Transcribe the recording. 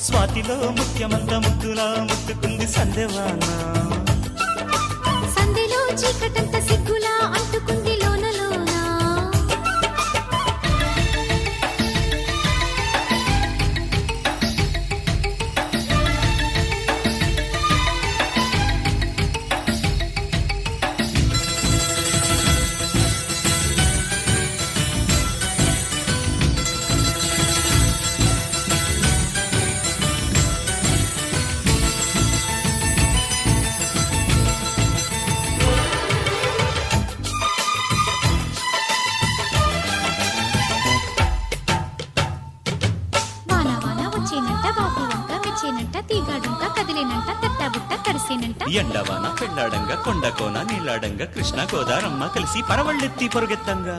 స్వాతిలో ముఖ్యమంత ముద్దులా ముట్టుకుంది సందేవాన. సందేలో చీకటంత సిగ్గులా అంటుకుంది లోన లోన. వాన వాన వచ్చేనంట, బాబు వంక మెచ్చేనంట, తీగాడుంక కదిలేనంట, తట్టబుట్ట కరిసేనంట. ఎండవాన పెళ్ళాడంగా కొండ కోన నీళ్ళాడంగా కృష్ణ గోదారమ్మ కలిసి పరవళ్ళెత్తి పొరుగెత్తంగా.